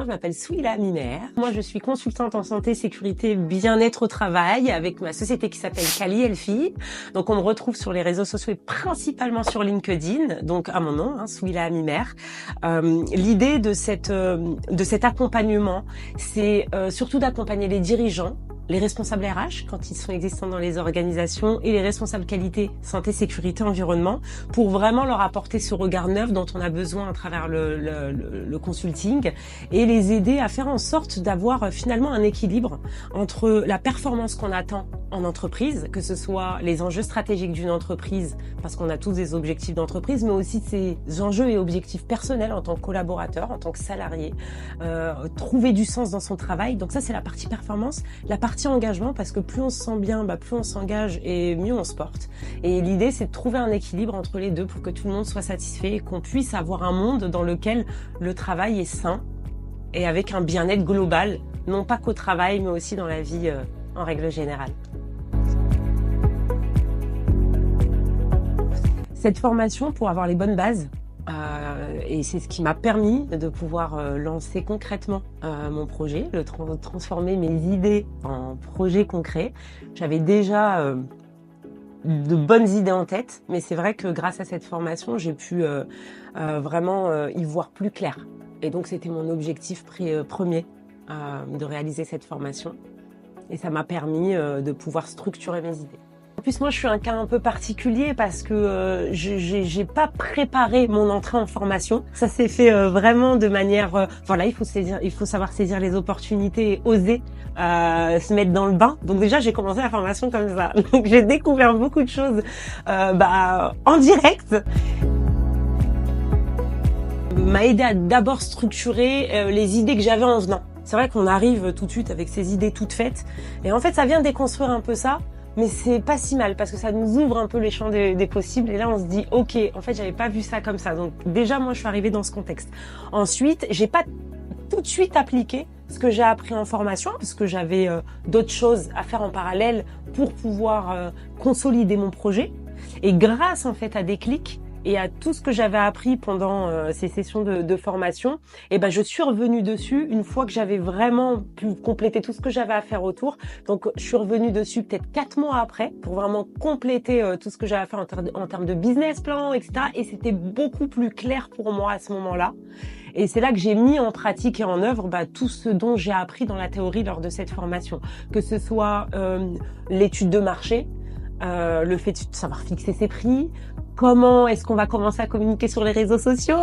je m'appelle Souila Mimer. Moi, je suis consultante en santé, sécurité, bien-être au travail avec ma société qui s'appelle Cali Elfi. Donc, on me retrouve sur les réseaux sociaux et principalement sur LinkedIn, donc à mon nom, Souila Mimer. L'idée de cet accompagnement, c'est surtout d'accompagner les dirigeants, les responsables RH quand ils sont existants dans les organisations et les responsables qualité, santé, sécurité, environnement pour vraiment leur apporter ce regard neuf dont on a besoin à travers le consulting et les aider à faire en sorte d'avoir finalement un équilibre entre la performance qu'on attend en entreprise, que ce soit les enjeux stratégiques d'une entreprise parce qu'on a tous des objectifs d'entreprise, mais aussi ces enjeux et objectifs personnels en tant que collaborateur, en tant que salarié, trouver du sens dans son travail. Donc ça, c'est la partie performance. La partie engagement, parce que plus on se sent bien, plus on s'engage et mieux on se porte. Et l'idée, c'est de trouver un équilibre entre les deux pour que tout le monde soit satisfait et qu'on puisse avoir un monde dans lequel le travail est sain et avec un bien-être global, non pas qu'au travail, mais aussi dans la vie en règle générale. Cette formation, pour avoir les bonnes bases, et c'est ce qui m'a permis de pouvoir lancer concrètement mon projet, transformer mes idées en projets concrets. J'avais déjà de bonnes idées en tête, mais c'est vrai que grâce à cette formation, j'ai pu vraiment y voir plus clair. Et donc c'était mon objectif premier de réaliser cette formation. Et ça m'a permis de pouvoir structurer mes idées. En plus, moi, je suis un cas un peu particulier parce que j'ai pas préparé mon entrée en formation. Ça s'est fait vraiment de manière, voilà, il faut savoir saisir les opportunités et oser se mettre dans le bain. Donc déjà, j'ai commencé la formation comme ça. Donc j'ai découvert beaucoup de choses, en direct. M'a aidé à d'abord structurer les idées que j'avais en venant. C'est vrai qu'on arrive tout de suite avec ces idées toutes faites, et en fait, ça vient déconstruire un peu ça. Mais c'est pas si mal parce que ça nous ouvre un peu les champs des possibles et là on se dit ok, en fait j'avais pas vu ça comme ça. Donc déjà moi je suis arrivée dans ce contexte. Ensuite, j'ai pas tout de suite appliqué ce que j'ai appris en formation parce que j'avais d'autres choses à faire en parallèle pour pouvoir consolider mon projet. Et grâce en fait à des clics et à tout ce que j'avais appris pendant ces sessions de formation, je suis revenue dessus une fois que j'avais vraiment pu compléter tout ce que j'avais à faire autour. Donc, je suis revenue dessus peut-être 4 mois après pour vraiment compléter tout ce que j'avais à faire en termes de business plan, etc. Et c'était beaucoup plus clair pour moi à ce moment-là. Et c'est là que j'ai mis en pratique et en œuvre tout ce dont j'ai appris dans la théorie lors de cette formation. Que ce soit l'étude de marché, le fait de savoir fixer ses prix, comment est-ce qu'on va commencer à communiquer sur les réseaux sociaux,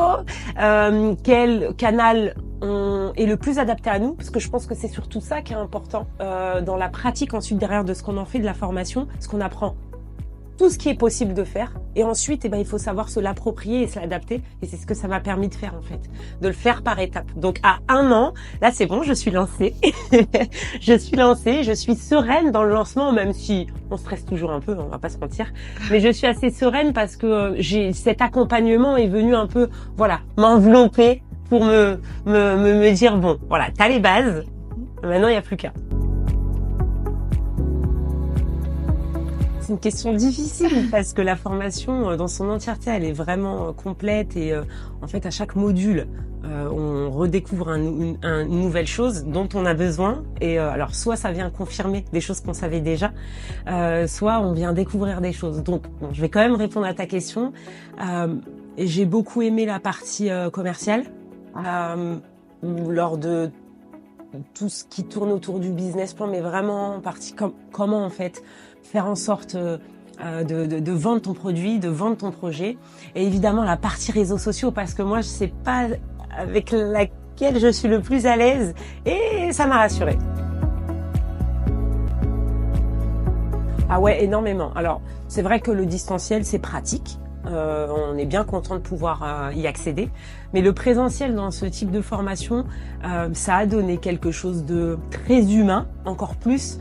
quel canal est le plus adapté à nous, parce que je pense que c'est surtout ça qui est important dans la pratique ensuite derrière de ce qu'on en fait de la formation, ce qu'on apprend. Tout ce qui est possible de faire et ensuite il faut savoir se l'approprier et se l'adapter et c'est ce que ça m'a permis de faire en fait, de le faire par étapes. Donc à 1 an, là c'est bon, je suis lancée. Je suis sereine dans le lancement même si on stresse toujours un peu, on va pas se mentir, mais je suis assez sereine parce que cet accompagnement est venu un peu m'envelopper pour me dire bon, voilà, t'as les bases. Maintenant, il n'y a plus qu'à. C'est une question difficile parce que la formation dans son entièreté, elle est vraiment complète et en fait à chaque module, on redécouvre une nouvelle chose dont on a besoin et alors soit ça vient confirmer des choses qu'on savait déjà, soit on vient découvrir des choses. Donc je vais quand même répondre à ta question. J'ai beaucoup aimé la partie commerciale lors de tout ce qui tourne autour du business plan, mais vraiment en partie comment en fait faire en sorte de vendre ton produit, de vendre ton projet. Et évidemment la partie réseaux sociaux parce que moi c'est pas avec laquelle je suis le plus à l'aise et ça m'a rassurée. Ah ouais, énormément. Alors c'est vrai que le distanciel c'est pratique. On est bien content de pouvoir y accéder. Mais le présentiel dans ce type de formation, ça a donné quelque chose de très humain, encore plus.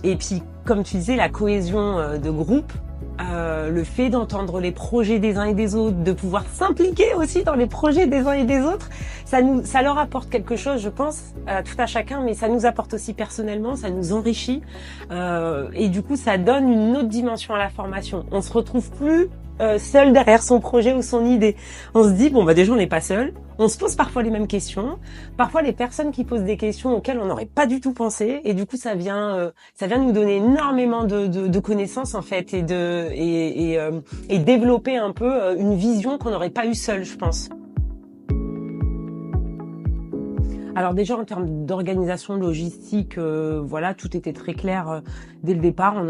Et puis, comme tu disais, la cohésion de groupe, le fait d'entendre les projets des uns et des autres, de pouvoir s'impliquer aussi dans les projets des uns et des autres, ça leur apporte quelque chose, je pense, tout à chacun, mais ça nous apporte aussi personnellement, ça nous enrichit. Et du coup, ça donne une autre dimension à la formation. On se retrouve plus seul derrière son projet ou son idée. On se dit, bon, bah déjà, on n'est pas seul. On se pose parfois les mêmes questions. Parfois, les personnes qui posent des questions auxquelles on n'aurait pas du tout pensé. Et du coup, ça vient nous donner énormément de connaissances, en fait, et développer un peu une vision qu'on n'aurait pas eue seule, je pense. Alors déjà en termes d'organisation logistique, voilà, tout était très clair dès le départ. On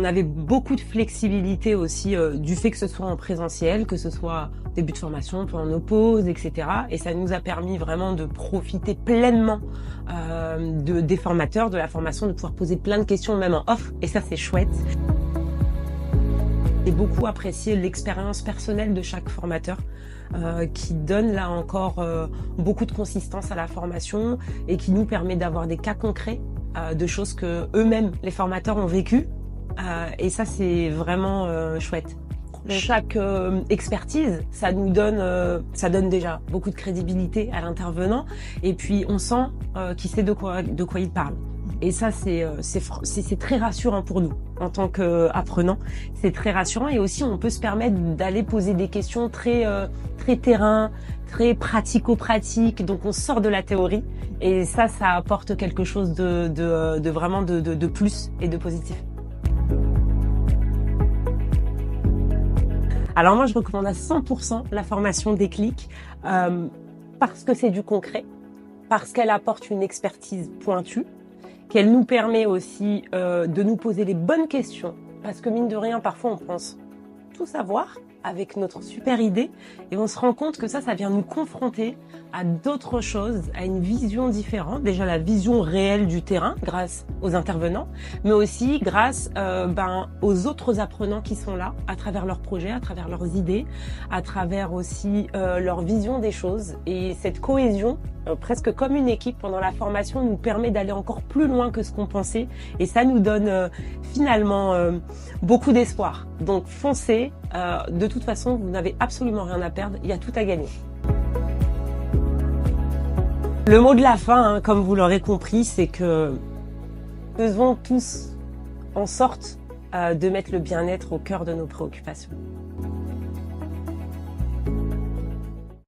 avait beaucoup de flexibilité aussi du fait que ce soit en présentiel, que ce soit début de formation, pendant nos pauses, etc. Et ça nous a permis vraiment de profiter pleinement des formateurs, de la formation, de pouvoir poser plein de questions même en off. Et ça, c'est chouette. J'ai beaucoup apprécié l'expérience personnelle de chaque formateur qui donne là encore beaucoup de consistance à la formation et qui nous permet d'avoir des cas concrets de choses que eux-mêmes, les formateurs, ont vécues. Et ça, c'est vraiment chouette. Chaque expertise, ça donne déjà beaucoup de crédibilité à l'intervenant et puis on sent qu'il sait de quoi il parle. Et ça, c'est très rassurant pour nous en tant qu'apprenants. C'est très rassurant et aussi on peut se permettre d'aller poser des questions très terrain, très pratico-pratique. Donc on sort de la théorie et ça apporte quelque chose de vraiment de plus et de positif. Alors moi, je recommande à 100% la formation Déclic parce que c'est du concret, parce qu'elle apporte une expertise pointue, qu'elle nous permet aussi de nous poser les bonnes questions, parce que mine de rien, parfois on pense tout savoir avec notre super idée et on se rend compte que ça vient nous confronter à d'autres choses, à une vision différente, déjà la vision réelle du terrain grâce aux intervenants, mais aussi grâce aux autres apprenants qui sont là à travers leurs projets, à travers leurs idées, à travers aussi leur vision des choses. Et cette cohésion, presque comme une équipe pendant la formation, nous permet d'aller encore plus loin que ce qu'on pensait et ça nous donne finalement beaucoup d'espoir. Donc foncez, de toute façon vous n'avez absolument rien à perdre, il y a tout à gagner. Le mot de la fin, comme vous l'aurez compris, c'est que faisons tous en sorte de mettre le bien-être au cœur de nos préoccupations.